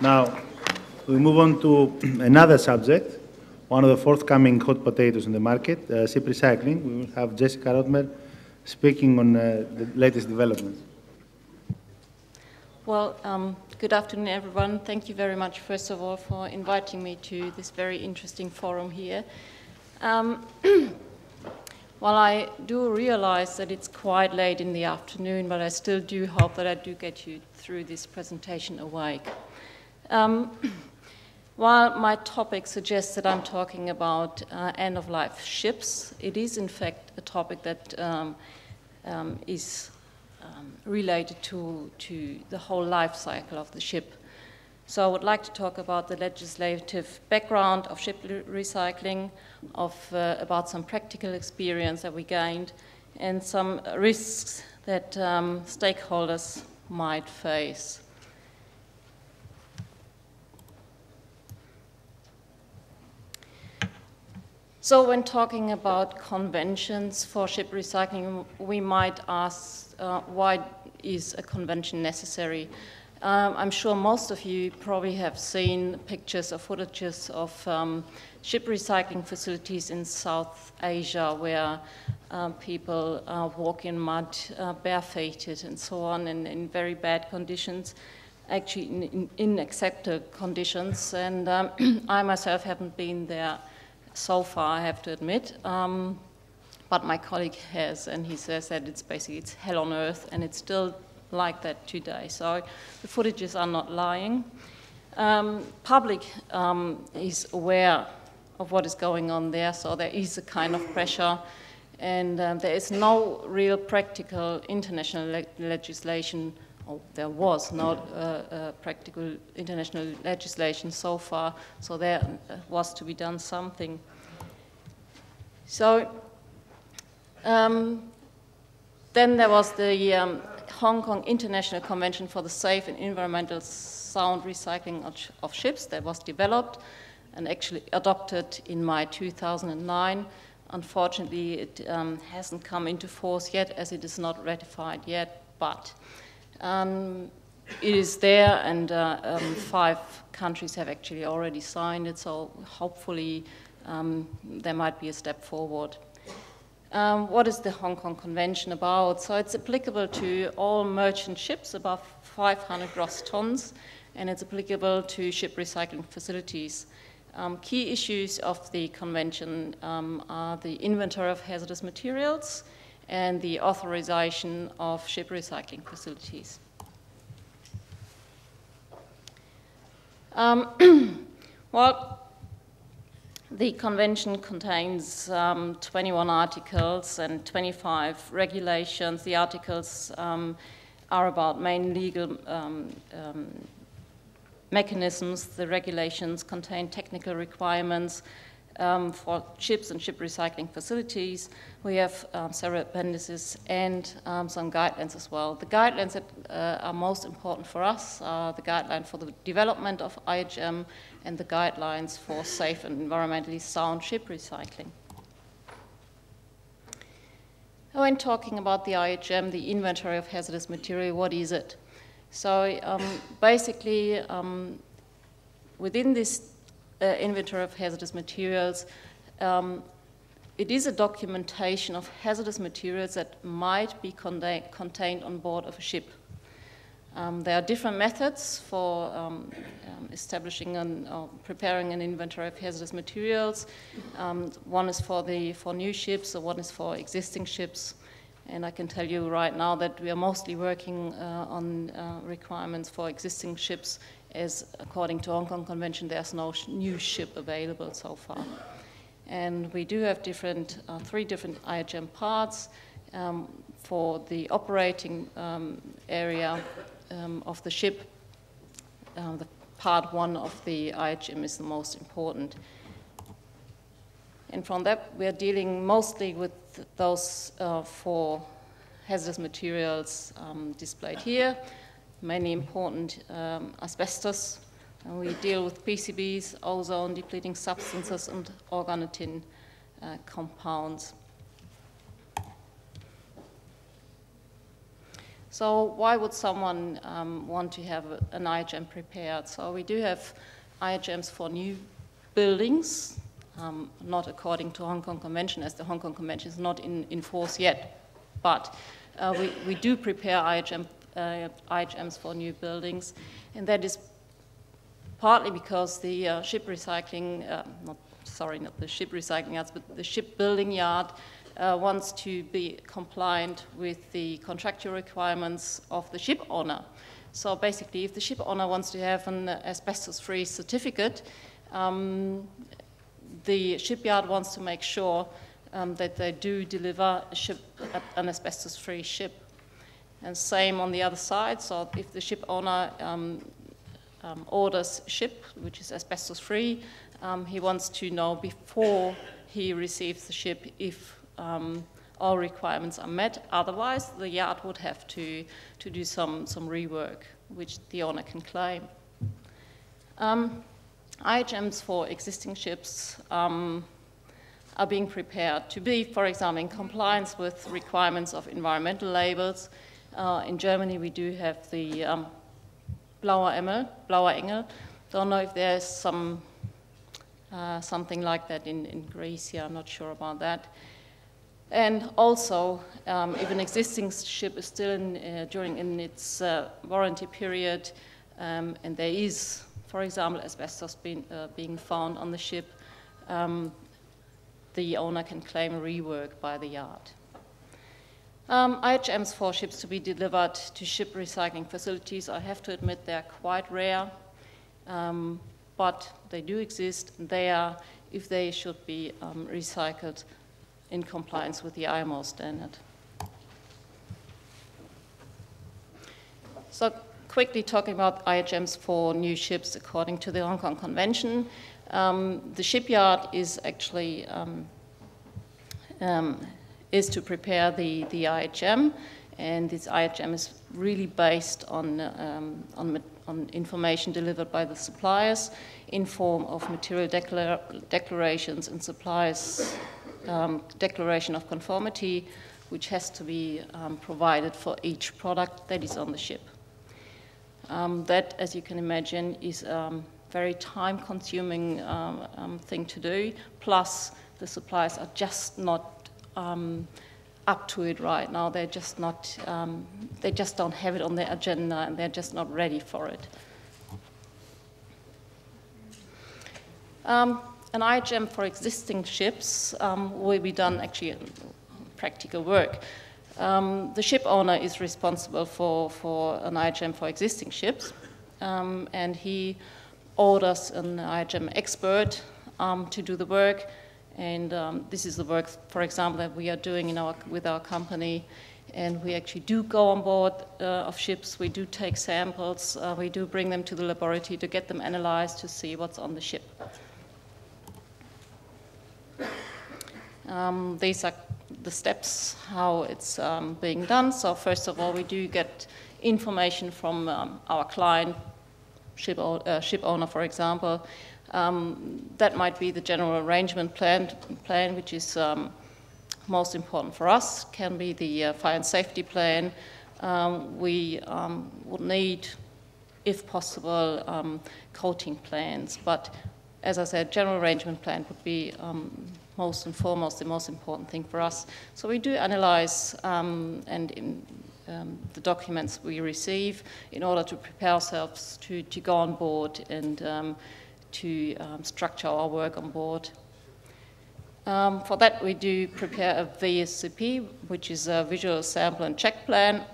Now, we move on to another subject, one of the forthcoming hot potatoes in the market, ship recycling. We will have Jessica Röttmer speaking on the latest developments. Well, good afternoon, everyone. Thank you very much, first of all, for inviting me to this very interesting forum here. Well, I do realize that it's quite late in the afternoon, but I still do hope that I do get you through this presentation awake. While my topic suggests that I'm talking about end-of-life ships, it is in fact a topic that is related to the whole life cycle of the ship. So I would like to talk about the legislative background of ship recycling, about some practical experience that we gained, and some risks that stakeholders might face. So when talking about conventions for ship recycling, we might ask, why is a convention necessary? I'm sure most of you probably have seen pictures or footages of ship recycling facilities in South Asia where people walk in mud, barefooted and so on, in very bad conditions, actually in unacceptable conditions. And I myself haven't been there so far, I have to admit, but my colleague has, and he says that it's hell on earth, and it's still like that today. So the footages are not lying. Public is aware of what is going on there, so there is a kind of pressure, and there is no real practical international legislation. There was not practical international legislation so far, so there was to be done something. So then there was the Hong Kong International Convention for the Safe and Environmental Sound Recycling of Ships that was developed and actually adopted in May 2009. Unfortunately, it hasn't come into force yet, as it is not ratified yet, but it is there, and 5 countries have actually already signed it, so hopefully there might be a step forward. What is the Hong Kong Convention about? So it's applicable to all merchant ships above 500 gross tons, and it's applicable to ship recycling facilities. Key issues of the convention are the inventory of hazardous materials and the authorization of ship recycling facilities. Well, the convention contains 21 articles and 25 regulations. The articles are about main legal mechanisms. The regulations contain technical requirements for ships and ship recycling facilities. We have several appendices and some guidelines as well. The guidelines that are most important for us are the guideline for the development of IHM and the guidelines for safe and environmentally sound ship recycling. When talking about the IHM, the inventory of hazardous material, what is it? So basically, within this inventory of hazardous materials, it is a documentation of hazardous materials that might be contained on board of a ship. There are different methods for establishing or preparing an inventory of hazardous materials. One is for new ships, or one is for existing ships. And I can tell you right now that we are mostly working on requirements for existing ships, as according to Hong Kong Convention, there's no new ship available so far. And we do have 3 different IHM parts. For the operating area of the ship, the part 1 of the IHM is the most important. And from that, we're dealing mostly with those 4 hazardous materials displayed here. Many important asbestos. And we deal with PCBs, ozone depleting substances, and organotin compounds. So why would someone want to have an IHM prepared? So we do have IHMs for new buildings, not according to Hong Kong Convention, as the Hong Kong Convention is not in force yet. But we do prepare IHMs for new buildings, and that is partly because the ship recycling, not the ship recycling yards, but the shipbuilding yard wants to be compliant with the contractual requirements of the ship owner. So basically, if the ship owner wants to have an asbestos-free certificate, the shipyard wants to make sure that they do deliver an asbestos-free ship. And same on the other side, so if the ship owner orders a ship which is asbestos-free, he wants to know before he receives the ship if all requirements are met. Otherwise, the yard would have to do some rework, which the owner can claim. IHMs for existing ships are being prepared to be, for example, in compliance with requirements of environmental labels. In Germany, we do have the Blauer Engel. Don't know if there's something like that in Greece here, I'm not sure about that. And also, if an existing ship is still in its warranty period, and there is, for example, asbestos being found on the ship, the owner can claim rework by the yard. IHMs for ships to be delivered to ship recycling facilities, I have to admit they're quite rare, but they do exist, and they are, if they should be recycled in compliance with the IMO standard. So quickly talking about IHMs for new ships according to the Hong Kong Convention. The shipyard is actually is to prepare the IHM, and this IHM is really based on information delivered by the suppliers in form of material declarations and suppliers' declaration of conformity, which has to be provided for each product that is on the ship. That, as you can imagine, is a very time-consuming thing to do, plus the suppliers are just not up to it right now. They're just not, they just don't have it on their agenda, and they're just not ready for it. An IHM for existing ships will be done actually in practical work. The ship owner is responsible for an IHM for existing ships, and he orders an IHM expert to do the work. And this is the work, for example, that we are doing with our company. And we actually do go on board of ships. We do take samples. We do bring them to the laboratory to get them analyzed to see what's on the ship. These are the steps how it's being done. So first of all, we do get information from our client, ship owner, for example. That might be the general arrangement plan, which is most important for us. Can be the fire and safety plan. We would need, if possible, coating plans. But as I said, general arrangement plan would be most and foremost the most important thing for us. So we do analyze the documents we receive in order to prepare ourselves to go on board and to structure our work on board. For that, we do prepare a VSCP, which is a visual sample and check plan,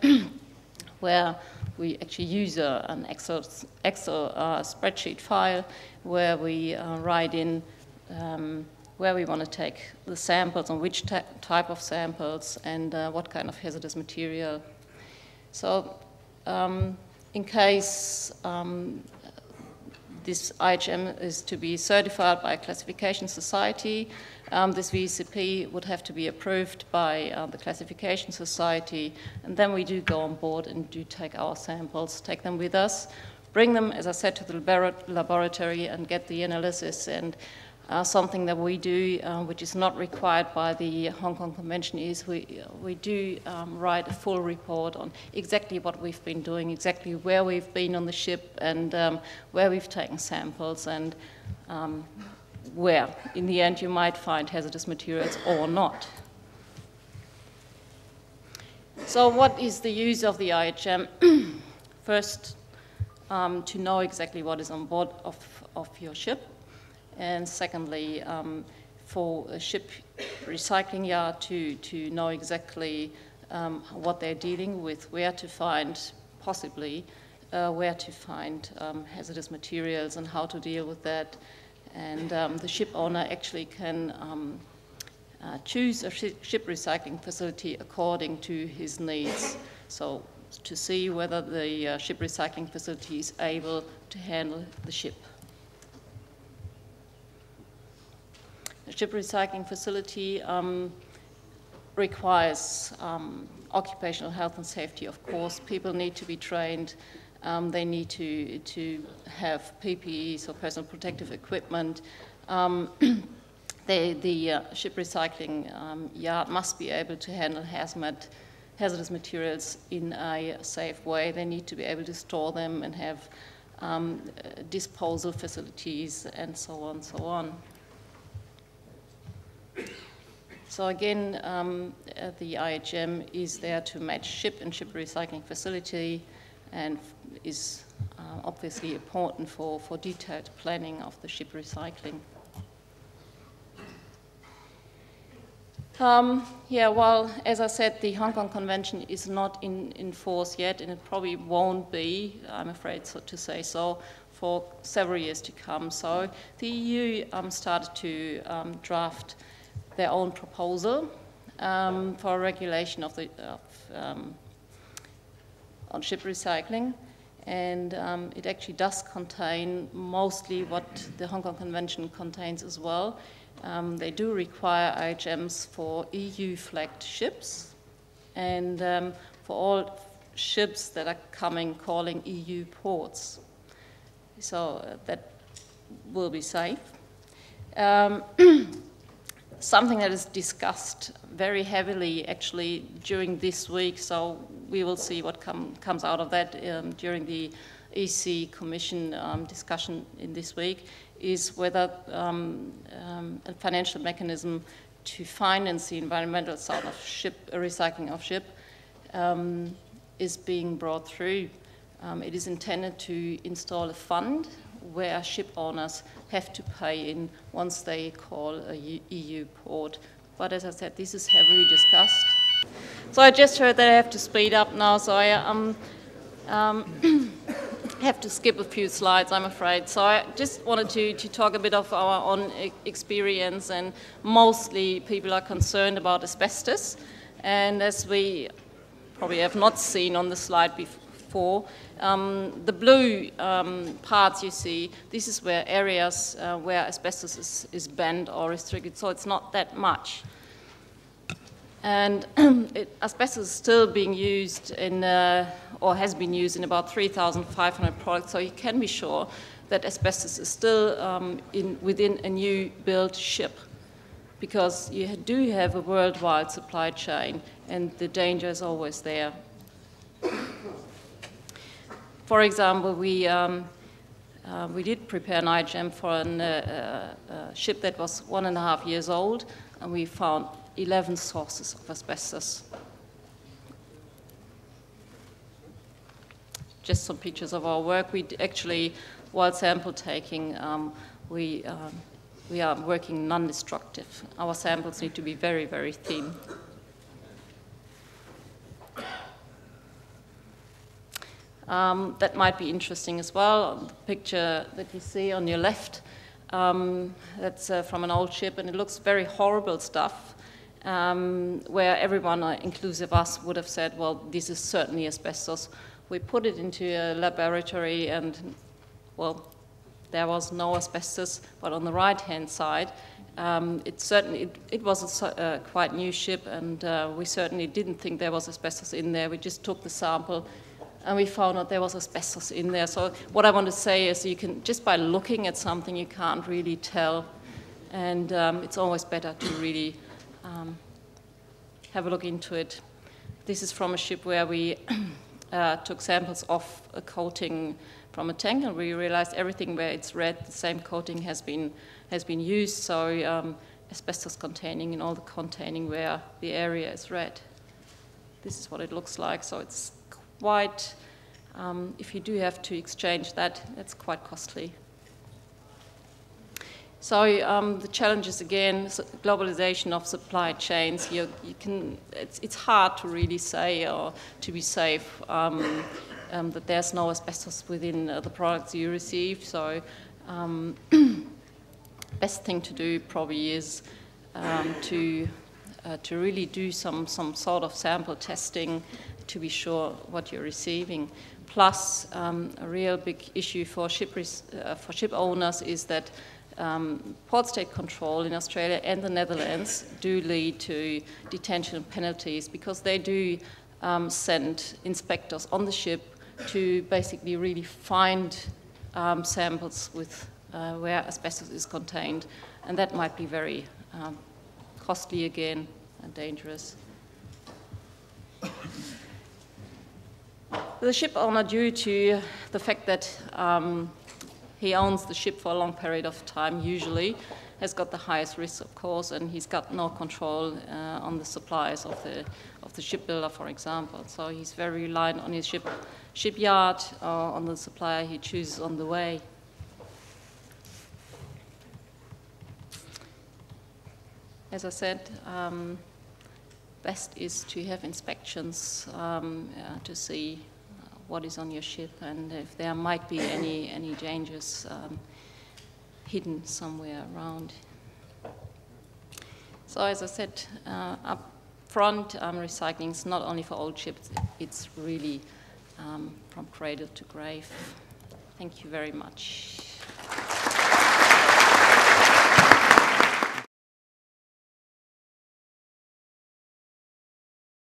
where we actually use an Excel spreadsheet file where we write in where we want to take the samples, on which type of samples, and what kind of hazardous material. So in case this IHM is to be certified by a classification society, this VCP would have to be approved by the classification society, and then we do go on board and do take our samples, take them with us, bring them, as I said, to the laboratory and get the analysis. And Something that we do, which is not required by the Hong Kong Convention, is we do write a full report on exactly what we've been doing, exactly where we've been on the ship, and where we've taken samples, and where, in the end, you might find hazardous materials or not. So what is the use of the IHM? First, to know exactly what is on board of your ship. And secondly, for a ship recycling yard to know exactly what they're dealing with, where to find, possibly, where to find hazardous materials and how to deal with that. And the ship owner actually can choose a ship recycling facility according to his needs. So to see whether the ship recycling facility is able to handle the ship. The ship recycling facility requires occupational health and safety, of course. People need to be trained. They need to have PPE, so personal protective equipment. The ship recycling yard must be able to handle hazardous materials in a safe way. They need to be able to store them and have disposal facilities and so on, so on. So again, the IHM is there to match ship and ship recycling facility, and is obviously important for detailed planning of the ship recycling. Yeah, well, as I said, the Hong Kong Convention is not in force yet, and it probably won't be, I'm afraid to say so, for several years to come. So the EU started to draft their own proposal for a regulation of on ship recycling, and it actually does contain mostly what the Hong Kong Convention contains as well. They do require IHMs for EU-flagged ships, and for all ships that are calling EU ports. So that will be safe. Something that is discussed very heavily actually during this week, so we will see what comes out of that during the EC Commission discussion in this week, is whether a financial mechanism to finance the environmental side of recycling of ship is being brought through. It is intended to install a fund where ship owners have to pay in once they call a EU port. But as I said, this is heavily discussed. So I just heard that I have to speed up now, so I have to skip a few slides, I'm afraid. So I just wanted to talk a bit of our own experience, and mostly people are concerned about asbestos. And as we probably have not seen on the slide before, the blue parts you see, this is where areas where asbestos is banned or restricted, so it's not that much. And asbestos is still being used in, or has been used in about 3,500 products, so you can be sure that asbestos is still within a new built ship, because you do have a worldwide supply chain, and the danger is always there. For example, we did prepare an IHM for a ship that was 1.5 years old, and we found 11 sources of asbestos. Just some pictures of our work. We actually, while sample taking, we are working non-destructive. Our samples need to be very, very thin. That might be interesting as well. The picture that you see on your left, that's from an old ship, and it looks very horrible stuff, where everyone, inclusive us, would have said, well, this is certainly asbestos. We put it into a laboratory, and, well, there was no asbestos, but on the right-hand side, it was a quite new ship, and we certainly didn't think there was asbestos in there. We just took the sample, and we found out there was asbestos in there. So what I want to say is, you can, just by looking at something, you can't really tell And it's always better to really have a look into it. This is from a ship where we took samples of a coating from a tank, and we realized everything where it's red, the same coating has been used, so asbestos containing in all the containing where the area is red. This is what it looks like, so it's quite, if you do have to exchange that, that's quite costly. So the challenge is again globalization of supply chains. It's hard to really say or to be safe that there's no asbestos within the products you receive. So best thing to do probably is to really do some sort of sample testing to be sure what you're receiving. Plus, a real big issue for ship owners is that port state control in Australia and the Netherlands do lead to detention penalties because they do send inspectors on the ship to basically really find samples with where asbestos is contained, and that might be very costly again and dangerous. The ship owner, due to the fact that he owns the ship for a long period of time, usually, has got the highest risk, of course, and he's got no control on the supplies of the shipbuilder, for example. So he's very reliant on his shipyard, on the supplier he chooses on the way. As I said, best is to have inspections to see what is on your ship and if there might be any dangers hidden somewhere around. So as I said up front, recycling is not only for old ships, it's really from cradle to grave. Thank you very much.